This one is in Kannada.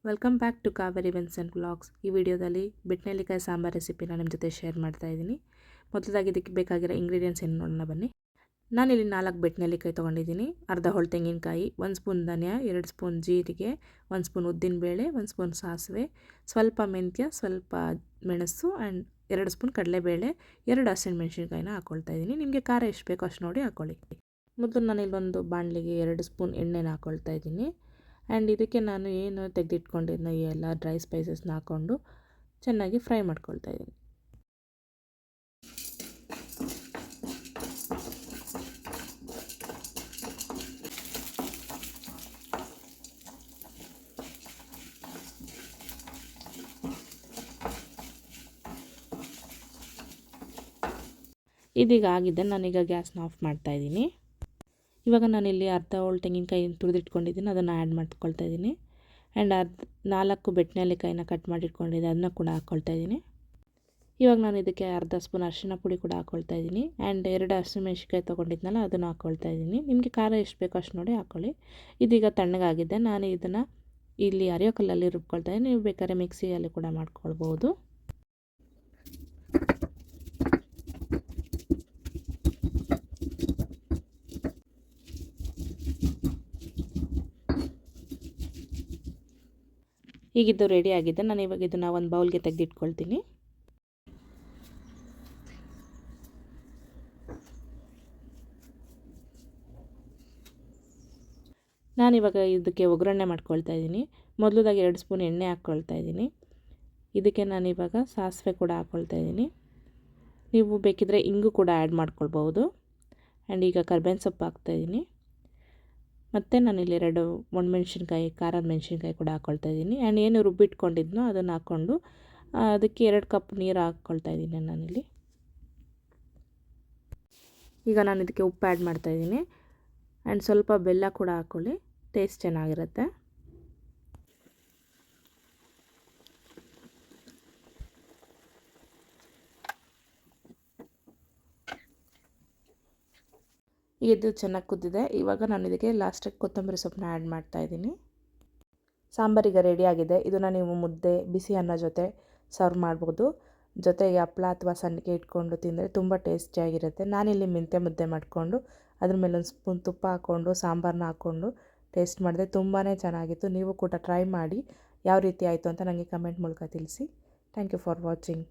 Welcome back to Kaveri Vincent vlogs. ಈ ವಿಡಿಯೋದಲ್ಲಿ ಬಿಟ್ನೆಲ್ಲಿಕಾಯಿ ಸಾಂಬಾರ್ ರೆಸಿಪಿನ ನಿಮ್ಮ ಜೊತೆ ಶೇರ್ ಮಾಡ್ತಾ ಇದ್ದೀನಿ. ಮೊದಲಾಗಿ ಇದಕ್ಕೆ ಬೇಕಾಗಿರೋ ಇಂಗ್ರೀಡಿಯೆಂಟ್ಸ್ ಏನು ನೋಡೋಣ ಬನ್ನಿ. ನಾನಿಲ್ಲಿ 4 ಬಿಟ್ನೆಲ್ಲಿಕಾಯಿ ತೊಗೊಂಡಿದ್ದೀನಿ. ಅರ್ಧ ಹೋಳು ತೆಂಗಿನಕಾಯಿ, 1 ಸ್ಪೂನ್ ಧನಿಯಾ, 2 ಸ್ಪೂನ್ ಜೀರಿಗೆ, 1 ಸ್ಪೂನ್ ಉದ್ದಿನಬೇಳೆ, 1 ಸ್ಪೂನ್ ಸಾಸಿವೆ, ಸ್ವಲ್ಪ ಮೆಂತ್ಯ, ಸ್ವಲ್ಪ ಮೆಣಸು ಆ್ಯಂಡ್ 2 ಸ್ಪೂನ್ ಕಡಲೆಬೇಳೆ, 2 ಹಸಿಮೆಣಸಿನ್ಕಾಯಿನ ಹಾಕ್ಕೊಳ್ತಾ ಇದ್ದೀನಿ. ನಿಮಗೆ ಖಾರ ಎಷ್ಟು ಬೇಕೋ ಅಷ್ಟು ನೋಡಿ ಹಾಕ್ಕೊಳ್ಳಿ. ಮೊದಲು ನಾನಿಲ್ಲೊಂದು ಬಾಣಲಿಗೆ 2 ಸ್ಪೂನ್ ಎಣ್ಣೆನ ಹಾಕ್ಕೊಳ್ತಾ ಇದ್ದೀನಿ. ಆ್ಯಂಡ್ ಇದಕ್ಕೆ ನಾನು ಏನು ತೆಗೆದಿಟ್ಕೊಂಡಿದ್ನೋ ಈ ಎಲ್ಲ ಡ್ರೈ ಸ್ಪೈಸಸ್ನ ಹಾಕ್ಕೊಂಡು ಚೆನ್ನಾಗಿ ಫ್ರೈ ಮಾಡ್ಕೊಳ್ತಾ ಇದ್ದೀನಿ. ಇದೀಗ ಆಗಿದೆ, ನಾನೀಗ ಗ್ಯಾಸ್ನ ಆಫ್ ಮಾಡ್ತಾಯಿದ್ದೀನಿ. ಇವಾಗ ನಾನಿಲ್ಲಿ ಅರ್ಧ ಹೋಳು ತೆಂಗಿನಕಾಯಿ ತುರಿದಿಟ್ಕೊಂಡಿದ್ದೀನಿ, ಅದನ್ನು ಆ್ಯಡ್ ಮಾಡ್ಕೊಳ್ತಾ ಇದ್ದೀನಿ. ಆ್ಯಂಡ್ 4 ಬೆಟ್ನೆಲ್ಲಿಕಾಯಿನ ಕಟ್ ಮಾಡಿಟ್ಕೊಂಡಿದ್ದೆ, ಅದನ್ನ ಕೂಡ ಹಾಕ್ಕೊಳ್ತಾ ಇದ್ದೀನಿ. ಇವಾಗ ನಾನು ಇದಕ್ಕೆ ಅರ್ಧ ಸ್ಪೂನ್ ಅರಿಶಿನ ಪುಡಿ ಕೂಡ ಹಾಕ್ಕೊಳ್ತಾ ಇದ್ದೀನಿ. ಆ್ಯಂಡ್ 2 ಹಸಿಮೆಣಸಿನ್ಕಾಯಿ ತೊಗೊಂಡಿದ್ನಲ್ಲ ಅದನ್ನು ಹಾಕ್ಕೊಳ್ತಾ ಇದ್ದೀನಿ. ನಿಮಗೆ ಖಾರ ಎಷ್ಟು ಬೇಕೋ ಅಷ್ಟು ನೋಡಿ ಹಾಕ್ಕೊಳ್ಳಿ. ಇದೀಗ ತಣ್ಣಗಾಗಿದೆ, ನಾನು ಇದನ್ನು ಇಲ್ಲಿ ಅರಿಯೋ ಕಲ್ಲಲ್ಲಿ ರುಬ್ಕೊಳ್ತಾ ಇದ್ದೀನಿ. ನೀವು ಬೇಕಾದ್ರೆ ಮಿಕ್ಸಿಯಲ್ಲಿ ಕೂಡ ಮಾಡ್ಕೊಳ್ಬೋದು. ಈಗಿದ್ದು ರೆಡಿ ಆಗಿದೆ. ನಾನು ಇವಾಗ ಇದನ್ನು ಒಂದು ಬೌಲ್ಗೆ ತೆಗೆದಿಟ್ಕೊಳ್ತೀನಿ. ನಾನಿವಾಗ ಇದಕ್ಕೆ ಒಗ್ಗರಣೆ ಮಾಡ್ಕೊಳ್ತಾ ಇದ್ದೀನಿ. ಮೊದಲದಾಗಿ 2 ಸ್ಪೂನ್ ಎಣ್ಣೆ ಹಾಕ್ಕೊಳ್ತಾ ಇದ್ದೀನಿ. ಇದಕ್ಕೆ ನಾನಿವಾಗ ಸಾಸಿವೆ ಕೂಡ ಹಾಕ್ಕೊಳ್ತಾ ಇದ್ದೀನಿ. ನೀವು ಬೇಕಿದ್ದರೆ ಇಂಗು ಕೂಡ ಆ್ಯಡ್ ಮಾಡ್ಕೊಳ್ಬೋದು. ಆ್ಯಂಡ್ ಈಗ ಕರ್ಬೇವಿನ ಸೊಪ್ಪು ಹಾಕ್ತಾಯಿದ್ದೀನಿ. ಮತ್ತು ನಾನಿಲ್ಲಿ 2 ಒಣಮೆಣ್ಸಿನ್ಕಾಯಿ, ಖಾರದ ಮೆಣಸಿನ್ಕಾಯಿ ಕೂಡ ಹಾಕ್ಕೊಳ್ತಾ ಇದ್ದೀನಿ. ಆ್ಯಂಡ್ ಏನು ರುಬ್ಬಿಟ್ಕೊಂಡಿದ್ನೋ ಅದನ್ನು ಹಾಕ್ಕೊಂಡು ಅದಕ್ಕೆ 2 ಕಪ್ ನೀರು ಹಾಕ್ಕೊಳ್ತಾ ಇದ್ದೀನಿ ನಾನಿಲ್ಲಿ. ಈಗ ನಾನು ಇದಕ್ಕೆ ಉಪ್ಪು ಆ್ಯಡ್ ಮಾಡ್ತಾಯಿದ್ದೀನಿ. ಆ್ಯಂಡ್ ಸ್ವಲ್ಪ ಬೆಲ್ಲ ಕೂಡ ಹಾಕ್ಕೊಳ್ಳಿ, ಟೇಸ್ಟ್ ಚೆನ್ನಾಗಿರುತ್ತೆ. ಇದು ಚೆನ್ನಾಗಿ ಕುದ್ದಿದೆ. ಇವಾಗ ನಾನು ಇದಕ್ಕೆ ಲಾಸ್ಟಿಗೆ ಕೊತ್ತಂಬರಿ ಸೊಪ್ಪನ್ನ ಆ್ಯಡ್ ಮಾಡ್ತಾಯಿದ್ದೀನಿ. ಸಾಂಬಾರೀಗ ರೆಡಿಯಾಗಿದೆ. ಇದನ್ನು ನೀವು ಮುದ್ದೆ, ಬಿಸಿ ಅನ್ನ ಜೊತೆ ಸರ್ವ್ ಮಾಡ್ಬೋದು. ಜೊತೆಗೆ ಹಪ್ಪಳ ಅಥವಾ ಸಂಡಿಗೆ ಇಟ್ಕೊಂಡು ತಿಂದರೆ ತುಂಬ ಟೇಸ್ಟಿಯಾಗಿರುತ್ತೆ. ನಾನಿಲ್ಲಿ ಮೆಂತ್ಯ ಮುದ್ದೆ ಮಾಡಿಕೊಂಡು ಅದ್ರ ಮೇಲೆ 1 ಸ್ಪೂನ್ ತುಪ್ಪ ಹಾಕ್ಕೊಂಡು ಸಾಂಬಾರನ್ನ ಹಾಕ್ಕೊಂಡು ಟೇಸ್ಟ್ ಮಾಡಿದೆ. ತುಂಬಾ ಚೆನ್ನಾಗಿತ್ತು. ನೀವು ಕೂಡ ಟ್ರೈ ಮಾಡಿ ಯಾವ ರೀತಿ ಆಯಿತು ಅಂತ ನನಗೆ ಕಮೆಂಟ್ ಮೂಲಕ ತಿಳಿಸಿ. Thank you for watching.